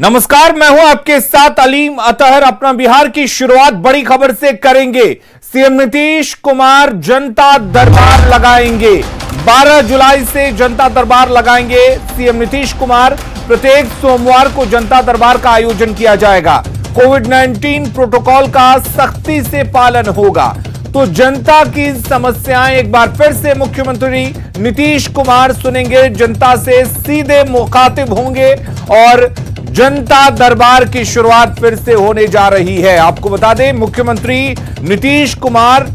नमस्कार, मैं हूं आपके साथ अलीम अतहर। अपना बिहार की शुरुआत बड़ी खबर से करेंगे। सीएम नीतीश कुमार जनता दरबार लगाएंगे। 12 जुलाई से जनता दरबार लगाएंगे सीएम नीतीश कुमार। प्रत्येक सोमवार को जनता दरबार का आयोजन किया जाएगा। कोविड-19 प्रोटोकॉल का सख्ती से पालन होगा। तो जनता की समस्याएं एक बार फिर से मुख्यमंत्री नीतीश कुमार सुनेंगे, जनता से सीधे मुखातिब होंगे और जनता दरबार की शुरुआत फिर से होने जा रही है। आपको बता दें, मुख्यमंत्री नीतीश कुमार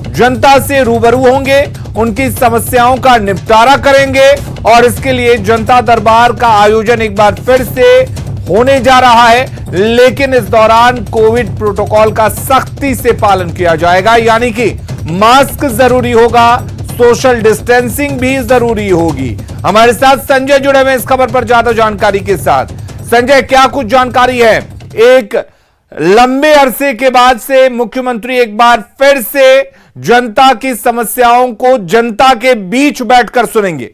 जनता से रूबरू होंगे, उनकी समस्याओं का निपटारा करेंगे और इसके लिए जनता दरबार का आयोजन एक बार फिर से होने जा रहा है। लेकिन इस दौरान कोविड प्रोटोकॉल का सख्ती से पालन किया जाएगा, यानी कि मास्क जरूरी होगा, सोशल डिस्टेंसिंग भी जरूरी होगी। हमारे साथ संजय जुड़े हुए इस खबर पर ज्यादा जानकारी के साथ। संजय, क्या कुछ जानकारी है? एक लंबे अरसे के बाद से मुख्यमंत्री एक बार फिर से जनता की समस्याओं को जनता के बीच बैठकर सुनेंगे।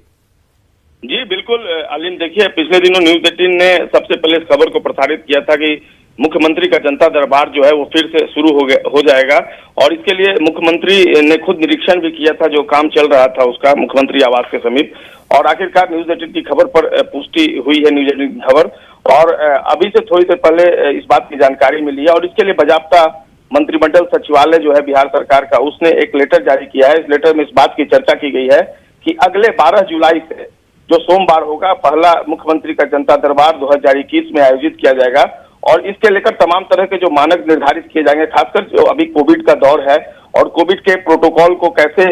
जी बिल्कुल अलीम, देखिए पिछले दिनों न्यूज 18 ने सबसे पहले इस खबर को प्रसारित किया था कि मुख्यमंत्री का जनता दरबार जो है वो फिर से शुरू हो जाएगा और इसके लिए मुख्यमंत्री ने खुद निरीक्षण भी किया था, जो काम चल रहा था उसका मुख्यमंत्री आवास के समीप। और आखिरकार न्यूज 18 की खबर पर पुष्टि हुई है, न्यूज 18 की खबर। और अभी से थोड़ी देर पहले इस बात की जानकारी मिली है और इसके लिए बाजाप्ता मंत्रिमंडल सचिवालय जो है बिहार सरकार का, उसने एक लेटर जारी किया है। इस लेटर में इस बात की चर्चा की गई है कि अगले 12 जुलाई से जो सोमवार होगा, पहला मुख्यमंत्री का जनता दरबार 2021 में आयोजित किया जाएगा और इसके लेकर तमाम तरह के जो मानक निर्धारित किए जाएंगे, खासकर जो अभी कोविड का दौर है और कोविड के प्रोटोकॉल को कैसे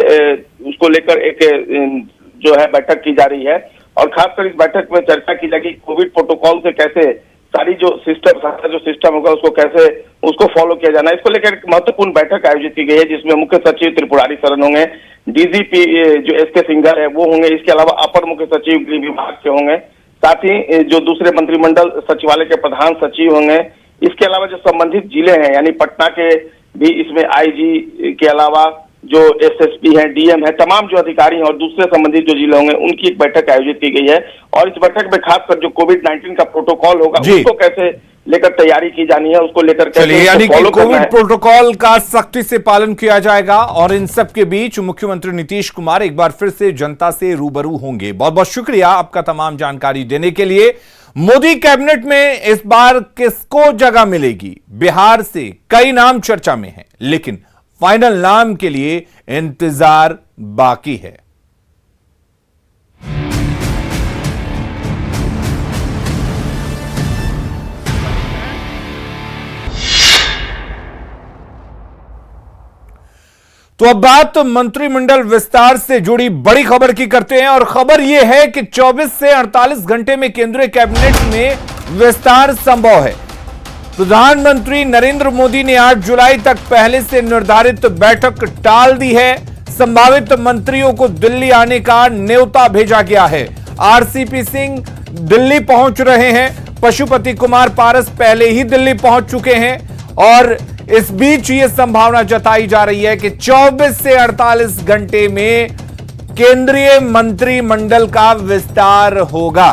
उसको लेकर एक जो है बैठक की जा रही है और खासकर इस बैठक में चर्चा की जाएगी कोविड प्रोटोकॉल से कैसे सारी जो सिस्टम होगा उसको फॉलो किया जाना है। इसको लेकर एक महत्वपूर्ण बैठक आयोजित की गई है, जिसमें मुख्य सचिव त्रिपुरारी शरण होंगे, डीजीपी जो एसके सिंघल है वो होंगे, इसके अलावा अपर मुख्य सचिव गृह विभाग के होंगे, साथ ही जो दूसरे मंत्रिमंडल सचिवालय के प्रधान सचिव होंगे। इसके अलावा जो संबंधित जिले हैं, यानी पटना के भी इसमें आईजी के अलावा जो एसएसपी है, डीएम है, तमाम जो अधिकारी हैं और दूसरे संबंधित जो जिले होंगे उनकी एक बैठक आयोजित की गई है। और इस बैठक में खासकर जो कोविड-19 का प्रोटोकॉल होगा उसको कैसे लेकर तैयारी की जानी है, उसको लेकर यानी कि कोविड प्रोटोकॉल का सख्ती से पालन किया जाएगा। और इन सब के बीच मुख्यमंत्री नीतीश कुमार एक बार फिर से जनता से रूबरू होंगे। बहुत बहुत शुक्रिया आपका तमाम जानकारी देने के लिए। मोदी कैबिनेट में इस बार किसको जगह मिलेगी? बिहार से कई नाम चर्चा में हैं, लेकिन फाइनल नाम के लिए इंतजार बाकी है। तो अब बात मंत्रिमंडल विस्तार से जुड़ी बड़ी खबर की करते हैं और खबर यह है कि 24 से 48 घंटे में केंद्रीय कैबिनेट में विस्तार संभव है। प्रधानमंत्री नरेंद्र मोदी ने 8 जुलाई तक पहले से निर्धारित बैठक टाल दी है। संभावित मंत्रियों को दिल्ली आने का न्योता भेजा गया है। आरसीपी सिंह दिल्ली पहुंच रहे हैं, पशुपति कुमार पारस पहले ही दिल्ली पहुंच चुके हैं और इस बीच यह संभावना जताई जा रही है कि 24 से 48 घंटे में केंद्रीय मंत्रिमंडल का विस्तार होगा।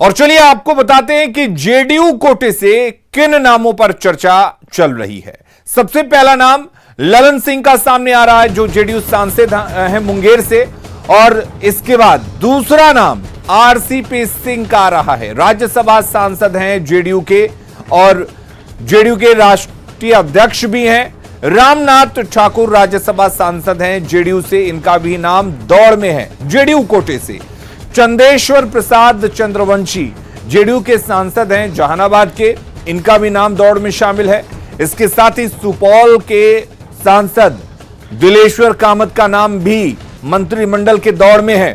और चलिए आपको बताते हैं कि जेडीयू कोटे से किन नामों पर चर्चा चल रही है। सबसे पहला नाम ललन सिंह का सामने आ रहा है, जो जेडीयू सांसद हैं मुंगेर से। और इसके बाद दूसरा नाम आरसीपी सिंह का आ रहा है, राज्यसभा सांसद हैं जेडीयू के और जेडीयू के राष्ट्रीय अध्यक्ष भी हैं। रामनाथ ठाकुर राज्यसभा सांसद हैं जेडीयू से, इनका भी नाम दौड़ में है जेडीयू कोटे से। चंदेश्वर प्रसाद चंद्रवंशी जेडीयू के सांसद हैं जहानाबाद के, इनका भी नाम दौड़ में शामिल है। इसके साथ ही सुपौल के सांसद दिलेश्वर कामत का नाम भी मंत्रिमंडल के दौड़ में है।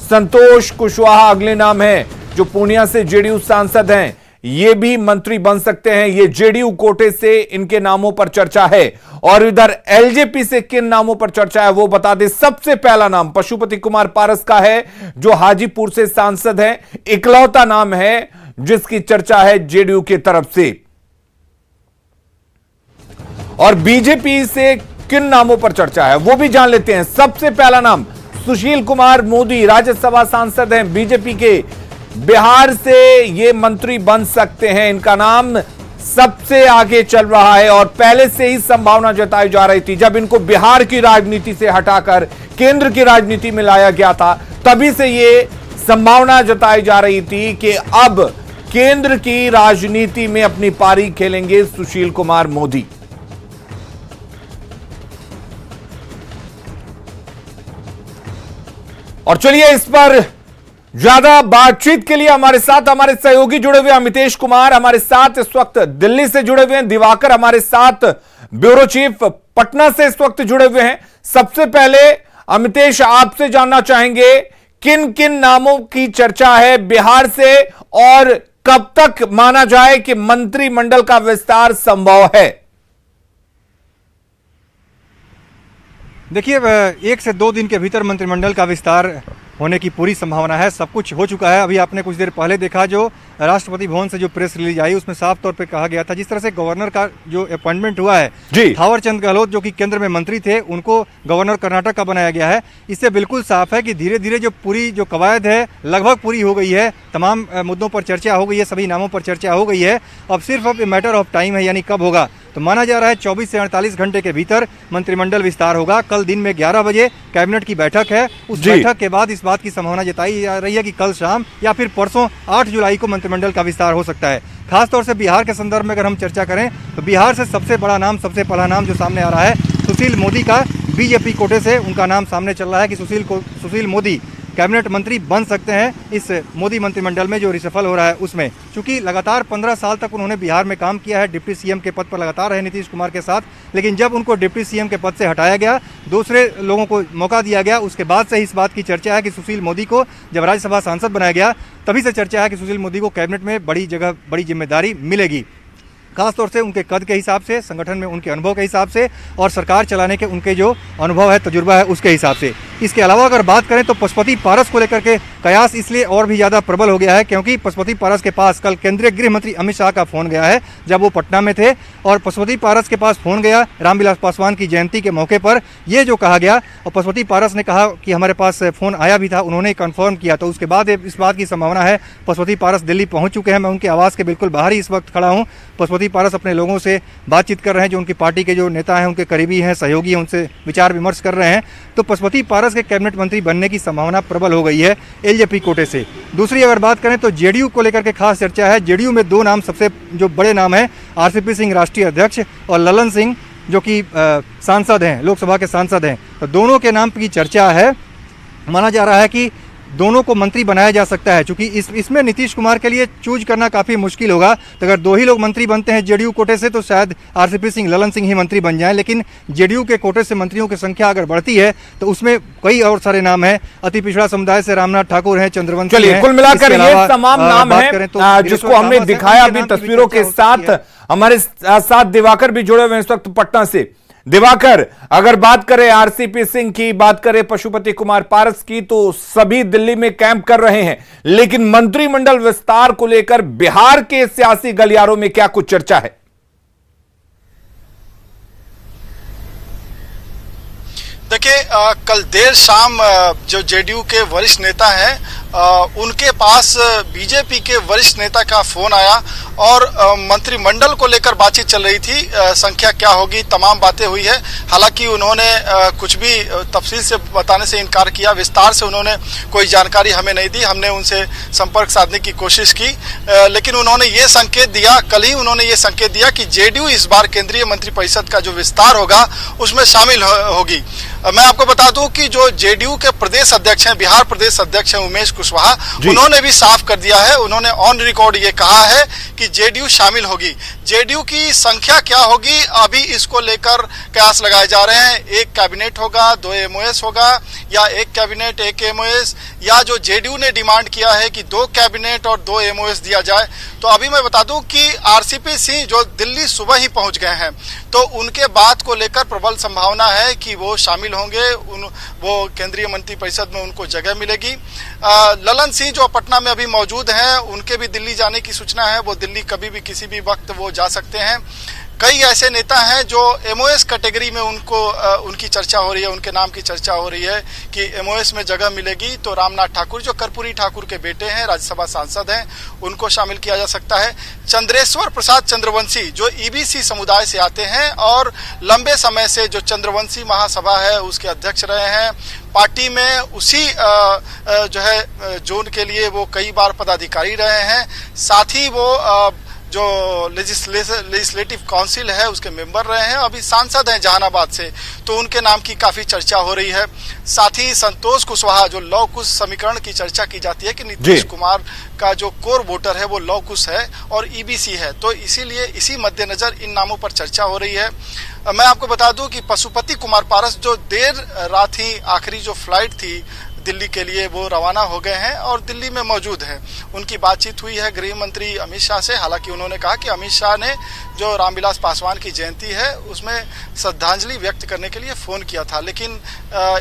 संतोष कुशवाहा अगले नाम है, जो पूर्णिया से जेडीयू सांसद हैं, ये भी मंत्री बन सकते हैं। ये जेडीयू कोटे से इनके नामों पर चर्चा है। और इधर एलजेपी से किन नामों पर चर्चा है वो बता दें। सबसे पहला नाम पशुपति कुमार पारस का है, जो हाजीपुर से सांसद हैं, इकलौता नाम है जिसकी चर्चा है जेडीयू की तरफ से। और बीजेपी से किन नामों पर चर्चा है वो भी जान लेते हैं। सबसे पहला नाम सुशील कुमार मोदी राज्यसभा सांसद हैं बीजेपी के, बिहार से ये मंत्री बन सकते हैं। इनका नाम सबसे आगे चल रहा है और पहले से ही संभावना जताई जा रही थी। जब इनको बिहार की राजनीति से हटाकर केंद्र की राजनीति में लाया गया था, तभी से ये संभावना जताई जा रही थी कि अब केंद्र की राजनीति में अपनी पारी खेलेंगे सुशील कुमार मोदी। और चलिए इस पर ज्यादा बातचीत के लिए हमारे साथ हमारे सहयोगी जुड़े हुए अमितेश कुमार हमारे साथ इस वक्त दिल्ली से जुड़े हुए हैं, दिवाकर हमारे साथ ब्यूरो चीफ पटना से इस वक्त जुड़े हुए हैं। सबसे पहले अमितेश, आपसे जानना चाहेंगे किन किन नामों की चर्चा है बिहार से और कब तक माना जाए कि मंत्रिमंडल का विस्तार संभव है? देखिए, 1 से 2 दिन के भीतर मंत्रिमंडल का विस्तार होने की पूरी संभावना है। सब कुछ हो चुका है। अभी आपने कुछ देर पहले देखा जो राष्ट्रपति भवन से जो प्रेस रिलीज आई, उसमें साफ तौर पे कहा गया था, जिस तरह से गवर्नर का जो अपॉइंटमेंट हुआ है, थावर चंद गहलोत जो कि केंद्र में मंत्री थे, उनको गवर्नर कर्नाटक का बनाया गया है। इससे बिल्कुल साफ है कि धीरे धीरे जो पूरी जो कवायद है लगभग पूरी हो गई है। तमाम मुद्दों पर चर्चा हो गई है, सभी नामों पर चर्चा हो गई है। अब सिर्फ अब मैटर ऑफ टाइम है, यानी कब होगा। तो माना जा रहा है 24 से 48 घंटे के भीतर मंत्रिमंडल विस्तार होगा। कल दिन में 11 बजे कैबिनेट की बैठक है। उस बैठक के बाद इस बात की संभावना जताई जा रही है कि कल शाम या फिर परसों 8 जुलाई को मंत्रिमंडल का विस्तार हो सकता है। खासतौर से बिहार के संदर्भ में अगर हम चर्चा करें तो बिहार से सबसे बड़ा नाम, सबसे पहला नाम जो सामने आ रहा है सुशील मोदी का। बीजेपी कोटे से उनका नाम सामने चल रहा है कि सुशील मोदी कैबिनेट मंत्री बन सकते हैं इस मोदी मंत्रिमंडल में जो रिशफल हो रहा है उसमें। चूंकि लगातार 15 साल तक उन्होंने बिहार में काम किया है, डिप्टी सीएम के पद पर लगातार रहे नीतीश कुमार के साथ, लेकिन जब उनको डिप्टी सीएम के पद से हटाया गया, दूसरे लोगों को मौका दिया गया, उसके बाद से इस बात की चर्चा है कि सुशील मोदी को जब राज्यसभा सांसद बनाया गया, तभी से चर्चा है कि सुशील मोदी को कैबिनेट में बड़ी जगह, बड़ी जिम्मेदारी मिलेगी। खासतौर से उनके कद के हिसाब से, संगठन में उनके अनुभव के हिसाब से और सरकार चलाने के उनके जो अनुभव है, तजुर्बा है, उसके हिसाब से। इसके अलावा अगर बात करें तो पशुपति पारस को लेकर के कयास इसलिए और भी ज़्यादा प्रबल हो गया है क्योंकि पशुपति पारस के पास कल केंद्रीय गृह मंत्री अमित शाह का फ़ोन गया है जब वो पटना में थे, और पशुपति पारस के पास फ़ोन गया रामविलास पासवान की जयंती के मौके पर। ये जो कहा गया, और पशुपति पारस ने कहा कि हमारे पास फ़ोन आया भी था, उन्होंने कन्फर्म किया। तो उसके बाद इस बात की संभावना है पशुपति पारस दिल्ली पहुँच चुके हैं। मैं उनके आवास के बिल्कुल बाहर ही इस वक्त खड़ा हूँ। पशुपति पारस अपने लोगों से बातचीत कर रहे हैं, जो उनकी पार्टी के जो नेता हैं, उनके करीबी हैं, सहयोगी हैं, उनसे विचार विमर्श कर रहे हैं। तो पशुपति पारस के कैबिनेट मंत्री बनने की संभावना प्रबल हो गई है एलजेपी कोटे से। दूसरी अगर बात करें तो जेडीयू को लेकर के खास चर्चा है। जेडीयू में 2 नाम सबसे जो बड़े नाम हैं, आरसीपी सिंह राष्ट्रीय अध्यक्ष और ललन सिंह जो कि सांसद हैं, लोकसभा के सांसद हैं। तो दोनों के नाम की चर्चा है। माना जा रहा है कि दोनों को मंत्री बनाया जा सकता है। चूंकि इसमें नीतीश कुमार के लिए चूज करना काफ़ी मुश्किल होगा। तो अगर 2 ही लोग मंत्री बनते हैं जेडीयू कोटे से तो शायद आरसीपी सिंह, ललन सिंह ही मंत्री बन जाएं, लेकिन जेडीयू के कोटे से मंत्रियों की संख्या अगर बढ़ती है तो उसमें कई और सारे नाम हैं। अति पिछड़ा समुदाय से रामनाथ ठाकुर हैं, चंद्रवंशी हैं। कुल मिलाकर ये तमाम नाम हैं जिसको हमने दिखाया अभी तस्वीरों के साथ। हमारे साथ दिवाकर भी जुड़े हुए हैं इस वक्त पटना से। दिवाकर, अगर बात करें आरसीपी सिंह की, बात करें पशुपति कुमार पारस की, तो सभी दिल्ली में कैंप कर रहे हैं, लेकिन मंत्रिमंडल विस्तार को लेकर बिहार के सियासी गलियारों में क्या कुछ चर्चा है? देखिए, कल देर शाम जो जेडीयू के वरिष्ठ नेता हैं उनके पास बीजेपी के वरिष्ठ नेता का फोन आया और मंत्रिमंडल को लेकर बातचीत चल रही थी। संख्या क्या होगी, तमाम बातें हुई है। हालांकि उन्होंने कुछ भी तफसील से बताने से इनकार किया, विस्तार से उन्होंने कोई जानकारी हमें नहीं दी। हमने उनसे संपर्क साधने की कोशिश की, लेकिन उन्होंने ये संकेत दिया, कल ही उन्होंने ये संकेत दिया कि जेडीयू इस बार केंद्रीय मंत्रिपरिषद का जो विस्तार होगा उसमें शामिल होगी। मैं आपको बता दूं कि जो जेडीयू के प्रदेश अध्यक्ष हैं, बिहार प्रदेश अध्यक्ष हैं उमेश कुशवाहा, उन्होंने भी साफ कर दिया है, उन्होंने ऑन रिकॉर्ड ये कहा है कि जेडीयू शामिल होगी। जेडीयू की संख्या क्या होगी, अभी इसको लेकर कयास लगाए जा रहे हैं। 1 कैबिनेट होगा, 2 एमओएस होगा, या 1 कैबिनेट 1 एमओएस, या जो जेडीयू ने डिमांड किया है कि 2 कैबिनेट और 2 एमओएस दिया जाए। तो अभी मैं बता दूं कि आरसीपी सिंह जो दिल्ली सुबह ही पहुंच गए हैं, तो उनके बात को लेकर प्रबल संभावना है कि वो शामिल होंगे, वो केंद्रीय मंत्रिपरिषद में उनको जगह मिलेगी। ललन सिंह जो पटना में अभी मौजूद हैं, उनके भी दिल्ली जाने की सूचना है। वो दिल्ली कभी भी किसी भी वक्त वो जा सकते हैं। कई ऐसे नेता हैं जो एमओएस कैटेगरी में उनकी चर्चा हो रही है, उनके नाम की चर्चा हो रही है कि एमओएस में जगह मिलेगी तो रामनाथ ठाकुर जो कर्पूरी ठाकुर के बेटे हैं, राज्यसभा सांसद हैं, उनको शामिल किया जा सकता है। चंद्रेश्वर प्रसाद चंद्रवंशी जो ईबीसी समुदाय से आते हैं और लंबे समय से जो चंद्रवंशी महासभा है उसके अध्यक्ष रहे हैं, पार्टी में उसी जो है जोन के लिए वो कई बार पदाधिकारी रहे हैं, साथ ही वो जो लेजिस्लेटिव काउंसिल है उसके मेंबर रहे हैं, अभी सांसद हैं जहानाबाद से, तो उनके नाम की काफी चर्चा हो रही है। साथ ही संतोष कुशवाहा जो लौ कुश समीकरण की चर्चा की जाती है कि नीतीश कुमार का जो कोर वोटर है वो लौ कुश है और ईबीसी है, तो इसीलिए इसी मद्देनजर इन नामों पर चर्चा हो रही है। मैं आपको बता दूं कि पशुपति कुमार पारस जो देर रात ही आखिरी जो फ्लाइट थी दिल्ली के लिए वो रवाना हो गए हैं और दिल्ली में मौजूद हैं। उनकी बातचीत हुई है गृह मंत्री अमित शाह से। हालांकि उन्होंने कहा कि अमित शाह ने जो रामविलास पासवान की जयंती है उसमें श्रद्धांजलि व्यक्त करने के लिए फोन किया था, लेकिन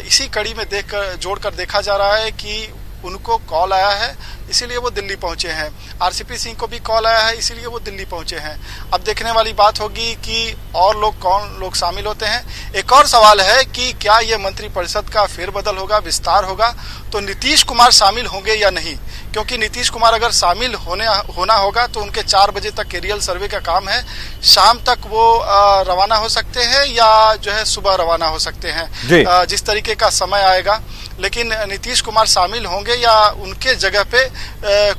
इसी कड़ी में जोड़कर देखा जा रहा है कि उनको कॉल आया है इसीलिए वो दिल्ली पहुंचे हैं। आरसीपी सिंह को भी कॉल आया है इसीलिए वो दिल्ली पहुंचे हैं। अब देखने वाली बात होगी कि और लोग कौन लोग शामिल होते हैं। एक और सवाल है कि क्या ये मंत्रिपरिषद का फेरबदल होगा, विस्तार होगा, तो नीतीश कुमार शामिल होंगे या नहीं, क्योंकि नीतीश कुमार अगर शामिल होना होगा तो उनके 4 बजे तक एरियल सर्वे का काम है, शाम तक वो रवाना हो सकते हैं या जो है सुबह रवाना हो सकते हैं, जिस तरीके का समय आएगा। लेकिन नीतीश कुमार शामिल होंगे या उनके जगह पे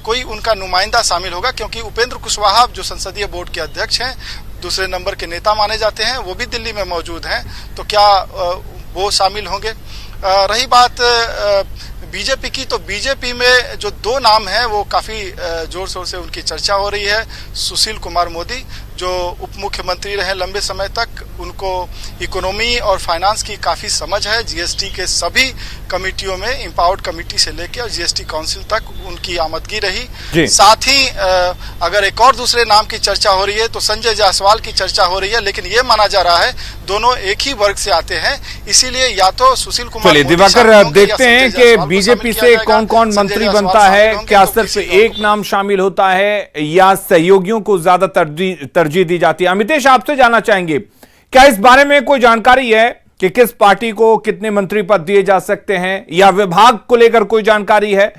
कोई उनका नुमाइंदा शामिल होगा, क्योंकि उपेंद्र कुशवाहा जो संसदीय बोर्ड के अध्यक्ष हैं, दूसरे नंबर के नेता माने जाते हैं, वो भी दिल्ली में मौजूद हैं, तो क्या वो शामिल होंगे। रही बात बीजेपी की, तो बीजेपी में जो 2 नाम हैं वो काफी जोर शोर से उनकी चर्चा हो रही है। सुशील कुमार मोदी जो उप मुख्यमंत्री रहे लंबे समय तक, उनको इकोनॉमी और फाइनेंस की काफी समझ है, जीएसटी के सभी कमेटियों में इंपावर्ड कमेटी से लेकर और जीएसटी काउंसिल तक उनकी आमदगी रही। साथ ही अगर एक और दूसरे नाम की चर्चा हो रही है तो संजय जायसवाल की चर्चा हो रही है, लेकिन ये माना जा रहा है दोनों एक ही वर्ग से आते हैं, इसीलिए या तो सुशील कुमार दिवाकर देखते हैं कि बीजेपी से कौन कौन मंत्री बनता है, क्या सिर्फ एक नाम शामिल होता है या सहयोगियों को ज्यादा तरजीह दी जाती है। अमितेश, आपसे जानना चाहेंगे क्या इस बारे में कोई जानकारी है कि किस पार्टी को कितने मंत्री पद दिए जा सकते हैं, या विभाग को लेकर कोई जानकारी है?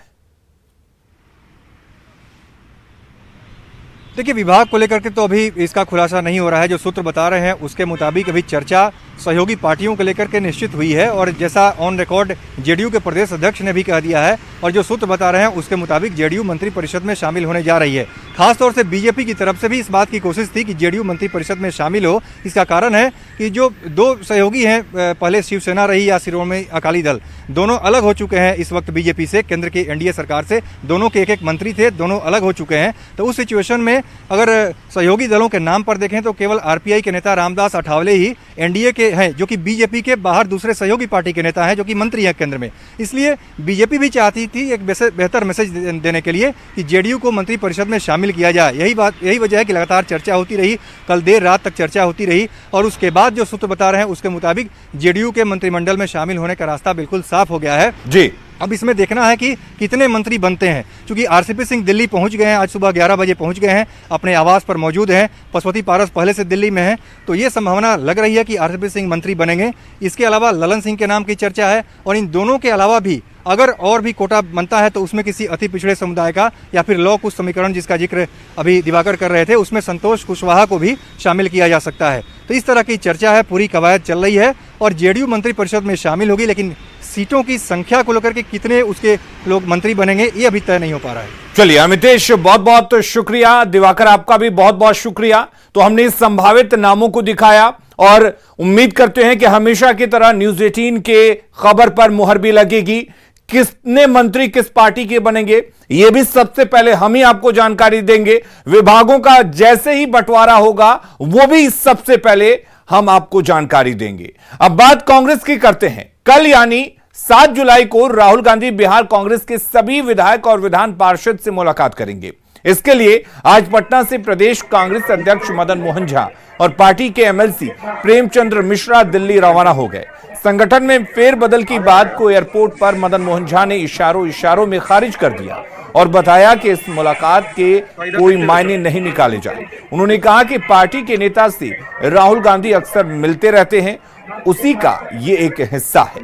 देखिए, विभाग को लेकर के तो अभी इसका खुलासा नहीं हो रहा है। जो सूत्र बता रहे हैं उसके मुताबिक अभी चर्चा सहयोगी पार्टियों को लेकर के निश्चित हुई है, और जैसा ऑन रिकॉर्ड जेडीयू के प्रदेश अध्यक्ष ने भी कह दिया है, और जो सूत्र बता रहे हैं उसके मुताबिक जेडीयू मंत्रिपरिषद में शामिल होने जा रही है। खासतौर से बीजेपी की तरफ से भी इस बात की कोशिश थी कि जेडीयू मंत्रिपरिषद में शामिल हो। इसका कारण है कि जो 2 सहयोगी हैं, पहले शिवसेना रही या शिरोमणि अकाली दल, दोनों अलग हो चुके हैं इस वक्त बीजेपी से, केंद्र की एनडीए सरकार से। दोनों के एक मंत्री थे, दोनों अलग हो चुके हैं। तो उस सिचुएशन में अगर सहयोगी दलों के नाम पर देखें तो केवल आरपीआई के नेता रामदास अठावले ही एनडीए के हैं, जो कि बीजेपी के बाहर दूसरे सहयोगी पार्टी के नेता हैं, जो कि मंत्री हैं केंद्र में। इसलिए बीजेपी भी चाहती थी एक बेहतर मैसेज देने के लिए कि जेडीयू को मंत्रिपरिषद में शामिल किया जाए। यही वजह है कि लगातार चर्चा होती रही, कल देर रात तक चर्चा होती रही, और उसके बाद जो सूत्र बता रहे हैं उसके मुताबिक जेडीयू के मंत्रिमंडल में शामिल होने का रास्ता बिल्कुल साफ हो गया है। जी, अब इसमें देखना है कि कितने मंत्री बनते हैं, क्योंकि आरसीपी सिंह दिल्ली पहुंच गए हैं, आज सुबह 11 बजे पहुंच गए हैं, अपने आवास पर मौजूद हैं। पशुपति पारस पहले से दिल्ली में हैं, तो ये संभावना लग रही है कि आरसीपी सिंह मंत्री बनेंगे। इसके अलावा ललन सिंह के नाम की चर्चा है, और इन दोनों के अलावा भी अगर और भी कोटा बनता है तो उसमें किसी अति पिछड़े समुदाय का, या फिर लौ कुश समीकरण जिसका जिक्र अभी दिवाकर कर रहे थे, उसमें संतोष कुशवाहा को भी शामिल किया जा सकता है। तो इस तरह की चर्चा है, पूरी कवायद चल रही है, और जेडीयू मंत्रिपरिषद में शामिल होगी, लेकिन सीटों की संख्या को लेकर के कितने उसके लोग मंत्री बनेंगे ये अभी तय नहीं हो पा रहा है। चलिए अमितेश, बहुत बहुत शुक्रिया। दिवाकर, आपका भी बहुत बहुत शुक्रिया। तो हमने संभावित नामों को दिखाया, और उम्मीद करते हैं कि हमेशा की तरह न्यूज़ 18 के खबर पर मुहर भी लगेगी। कितने मंत्री किस पार्टी के बनेंगे यह भी सबसे पहले हम ही आपको जानकारी देंगे। विभागों का जैसे ही बंटवारा होगा वो भी सबसे पहले हम आपको जानकारी देंगे। अब बात कांग्रेस की करते हैं। कल यानी 7 जुलाई को राहुल गांधी बिहार कांग्रेस के सभी विधायक और विधान पार्षद से मुलाकात करेंगे। इसके लिए आज पटना से प्रदेश कांग्रेस अध्यक्ष मदन मोहन झा और पार्टी के एमएलसी प्रेमचंद्र मिश्रा दिल्ली रवाना हो गए। संगठन में फेरबदल की बात को एयरपोर्ट पर मदन मोहन झा ने इशारों में खारिज कर दिया और बताया कि इस मुलाकात के कोई मायने नहीं निकाले जाए। उन्होंने कहा कि पार्टी के नेता से राहुल गांधी अक्सर मिलते रहते हैं, उसी का ये एक हिस्सा है।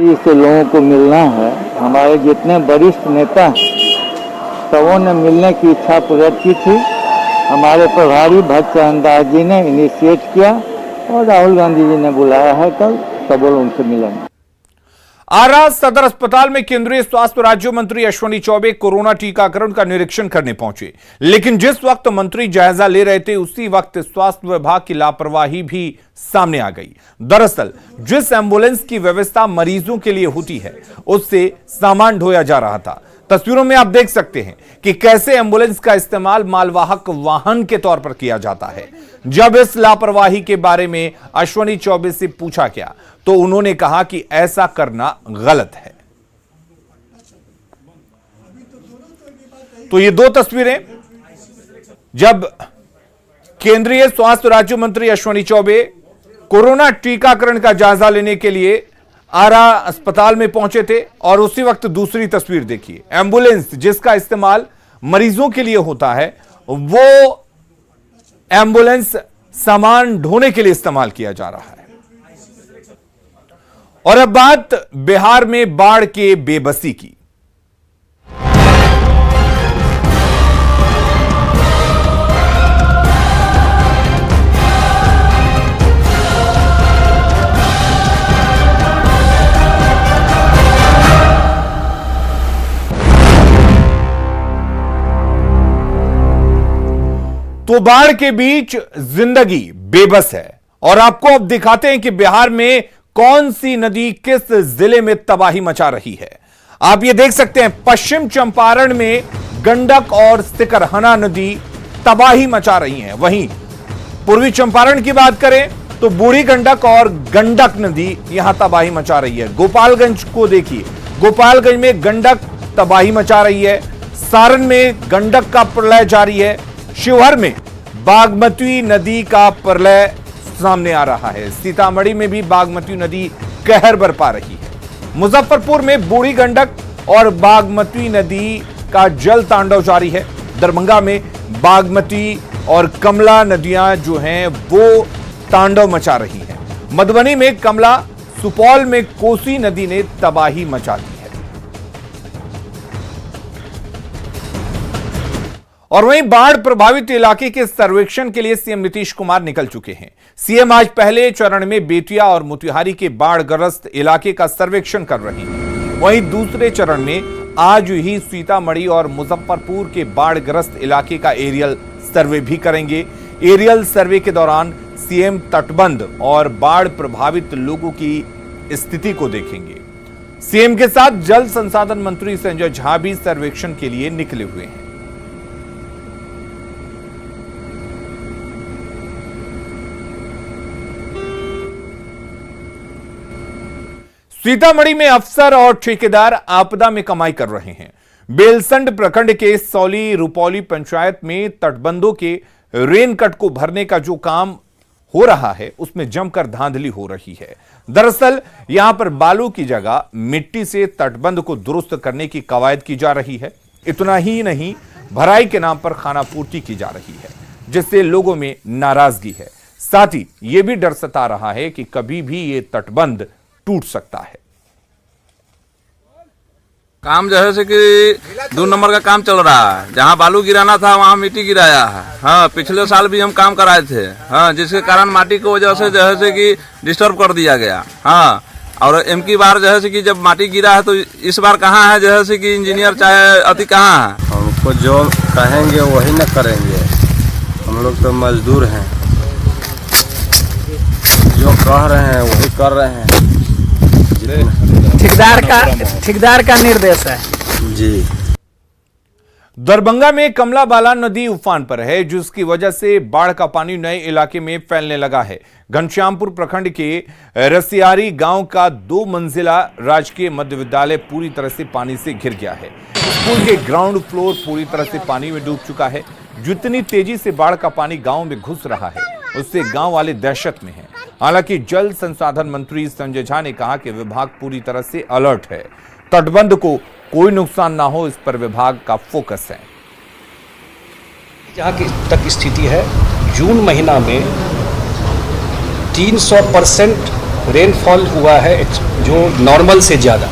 इससे लोगों को मिलना है। हमारे जितने वरिष्ठ नेता हैं सबों ने मिलने की इच्छा प्रकट की थी। हमारे प्रभारी भट्ट चरणदास जी ने इनिशिएट किया और राहुल गांधी जी ने बुलाया है, कल सब लोग उनसे मिलेंगे। आरा सदर अस्पताल में केंद्रीय स्वास्थ्य राज्य मंत्री अश्विनी चौबे कोरोना टीकाकरण का निरीक्षण करने पहुंचे, लेकिन जिस वक्त मंत्री जायजा ले रहे थे उसी वक्त स्वास्थ्य विभाग की लापरवाही भी सामने आ गई। दरअसल जिस एम्बुलेंस की व्यवस्था मरीजों के लिए होती है उससे सामान ढोया जा रहा था। तस्वीरों में आप देख सकते हैं कि कैसे एम्बुलेंस का इस्तेमाल मालवाहक वाहन के तौर पर किया जाता है। जब इस लापरवाही के बारे में अश्विनी चौबे से पूछा गया तो उन्होंने कहा कि ऐसा करना गलत है। तो ये दो तस्वीरें जब केंद्रीय स्वास्थ्य राज्य मंत्री अश्विनी चौबे कोरोना टीकाकरण का जायजा लेने के लिए आरा अस्पताल में पहुंचे थे, और उसी वक्त दूसरी तस्वीर देखिए, एम्बुलेंस जिसका इस्तेमाल मरीजों के लिए होता है वो एम्बुलेंस सामान ढोने के लिए इस्तेमाल किया जा रहा है। और अब बात बिहार में बाढ़ के बेबसी की। तो बाढ़ के बीच जिंदगी बेबस है, और आपको अब दिखाते हैं कि बिहार में कौन सी नदी किस जिले में तबाही मचा रही है। आप ये देख सकते हैं पश्चिम चंपारण में गंडक और सिकरहना नदी तबाही मचा रही हैं। वहीं पूर्वी चंपारण की बात करें तो बूढ़ी गंडक और गंडक नदी यहां तबाही मचा रही है। गोपालगंज को देखिए, गोपालगंज में गंडक तबाही मचा रही है, सारण में गंडक का प्रलय जारी है, शिवहर में बागमती नदी का प्रलय सामने आ रहा है, सीतामढ़ी में भी बागमती नदी कहर बरपा रही है, मुजफ्फरपुर में बूढ़ी गंडक और बागमती नदी का जल तांडव जारी है, दरभंगा में बागमती और कमला नदियां जो हैं वो तांडव मचा रही हैं, मधुबनी में कमला, सुपौल में कोसी नदी ने तबाही मचा दी है। और वहीं बाढ़ प्रभावित इलाके के सर्वेक्षण के लिए सीएम नीतीश कुमार निकल चुके हैं। सीएम आज पहले चरण में बेतिया और मोतिहारी के बाढ़ग्रस्त इलाके का सर्वेक्षण कर रहे हैं। वहीं दूसरे चरण में आज ही सीतामढ़ी और मुजफ्फरपुर के बाढ़ग्रस्त इलाके का एरियल सर्वे भी करेंगे। एरियल सर्वे के दौरान सीएम तटबंध और बाढ़ प्रभावित लोगों की स्थिति को देखेंगे। सीएम के साथ जल संसाधन मंत्री संजय झा भी सर्वेक्षण के लिए निकले हुए हैं। सीतामढ़ी में अफसर और ठेकेदार आपदा में कमाई कर रहे हैं। बेलसंड प्रखंड के सौली रुपौली पंचायत में तटबंधों के रेनकट को भरने का जो काम हो रहा है उसमें जमकर धांधली हो रही है। दरअसल यहां पर बालू की जगह मिट्टी से तटबंध को दुरुस्त करने की कवायद की जा रही है। इतना ही नहीं, भराई के नाम पर खानापूर्ति की जा रही है, जिससे लोगों में नाराजगी है। साथ ही यह भी डर सता रहा है कि कभी भी ये तटबंध टूट सकता है। काम जो है से कि 2 नंबर का काम चल रहा है। जहाँ बालू गिराना था वहाँ मिट्टी गिराया है। हाँ, पिछले साल भी हम काम कराए थे। हाँ, जिसके कारण माटी को वजह से जो है से कि डिस्टर्ब कर दिया गया। हाँ, और की बार जो है से कि जब माटी गिरा है तो इस बार कहाँ है जो है से कि इंजीनियर चाहे अति कहाँ है। हमको जो कहेंगे वही न करेंगे, हम लोग तो मजदूर हैं, जो कह रहे हैं वही कर रहे हैं। ठेकेदार का निर्देश है जी। दरभंगा में कमला बालान नदी उफान पर है, जिसकी वजह से बाढ़ का पानी नए इलाके में फैलने लगा है। घनश्यामपुर प्रखंड के रसियारी गांव का 2 मंजिला राजकीय मध्य विद्यालय पूरी तरह से पानी से घिर गया है। स्कूल के ग्राउंड फ्लोर पूरी तरह से पानी में डूब चुका है। जितनी तेजी से बाढ़ का पानी गांव में घुस रहा है उससे गांव वाले दहशत में हैं। हालांकि जल संसाधन मंत्री संजय झा ने कहा कि विभाग पूरी तरह से अलर्ट है, तटबंध को कोई नुकसान ना हो, इस पर विभाग का फोकस है। जहाँ की तक स्थिति है, जून महीना में 300% रेनफॉल हुआ है, जो नॉर्मल से ज़्यादा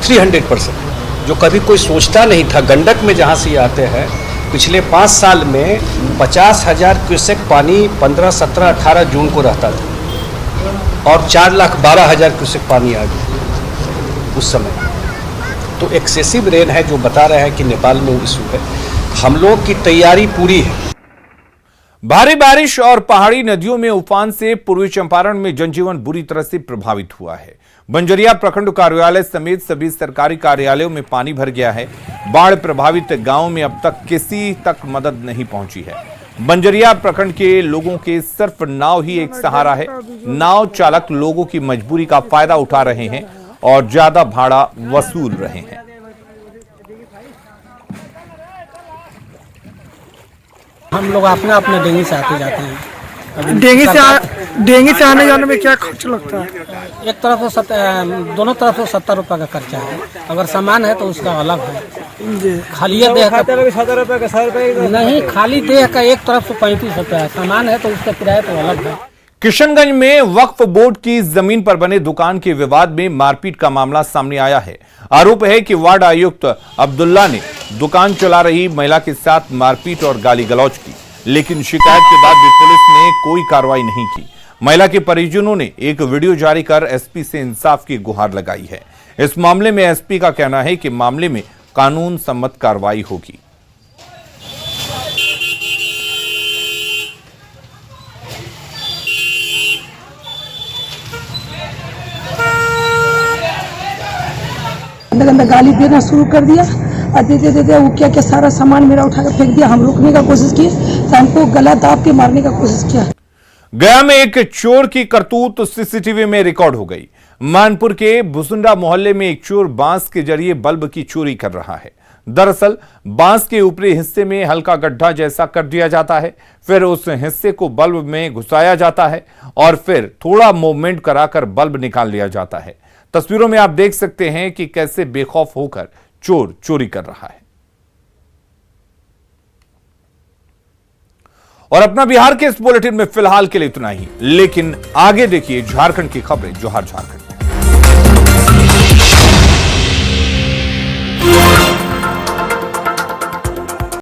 300%, जो कभी कोई सोचता नहीं था। गंडक में जहाँ से ये आते हैं, पिछले 5 साल में 50,000 क्यूसेक पानी 15, 17, 18 जून को रहता था और 4,12,000 क्यूसेक पानी आ गया उस समय। तो एक्सेसिव रेन है, जो बता रहे हैं कि नेपाल में इशू है। हम लोग की तैयारी पूरी है। भारी बारिश और पहाड़ी नदियों में उफान से पूर्वी चंपारण में जनजीवन बुरी तरह से प्रभावित हुआ है। बंजरिया प्रखंड कार्यालय समेत सभी सरकारी कार्यालयों में पानी भर गया है। बाढ़ प्रभावित गांवों में अब तक किसी तक मदद नहीं पहुंची है। बंजरिया प्रखंड के लोगों के सिर्फ नाव ही एक सहारा है। नाव चालक लोगों की मजबूरी का फायदा उठा रहे हैं और ज्यादा भाड़ा वसूल रहे हैं। हम लोग अपना अपने डेंगी से आते जाते हैं। डेंगी से आने जाने में क्या खर्च लगता है? एक तरफ से दोनों तरफ से 70 रुपये का खर्चा है। अगर सामान है तो उसका अलग है। खाली देह का 70 रुपये का 100 रुपये नहीं, खाली देह का एक तरफ से 35 रुपये है। सामान है तो उसका किराया तो अलग है। किशनगंज में वक्फ बोर्ड की जमीन पर बने दुकान के विवाद में मारपीट का मामला सामने आया है। आरोप है कि वार्ड आयुक्त अब्दुल्ला ने दुकान चला रही महिला के साथ मारपीट और गाली गलौज की, लेकिन शिकायत के बाद भी पुलिस ने कोई कार्रवाई नहीं की। महिला के परिजनों ने एक वीडियो जारी कर एसपी से इंसाफ की गुहार लगाई है। इस मामले में एसपी का कहना है कि मामले में कानून सम्मत कार्रवाई होगी। गंदा गाली देना शुरू कर दिया और देते वो क्या सारा सामान मेरा उठा कर फेंक दिया। हम रोकने का कोशिश किए तो हमको गला दाब के मारने का कोशिश किया। गया में एक चोर की करतूत सीसीटीवी में रिकॉर्ड हो गई। मानपुर के भुसुंडा मोहल्ले में एक चोर बांस के जरिए बल्ब की चोरी कर रहा है। दरअसल बांस के ऊपरी हिस्से में हल्का गड्ढा जैसा कर दिया जाता है, फिर उस हिस्से को बल्ब में घुसाया जाता है और फिर थोड़ा मूवमेंट कराकर बल्ब निकाल लिया जाता है। तस्वीरों में आप देख सकते हैं कि कैसे बेखौफ होकर चोर चोरी कर रहा है। और अपना बिहार के इस बुलेटिन में फिलहाल के लिए इतना ही, लेकिन आगे देखिए झारखंड की खबरें। जोहार झारखंड।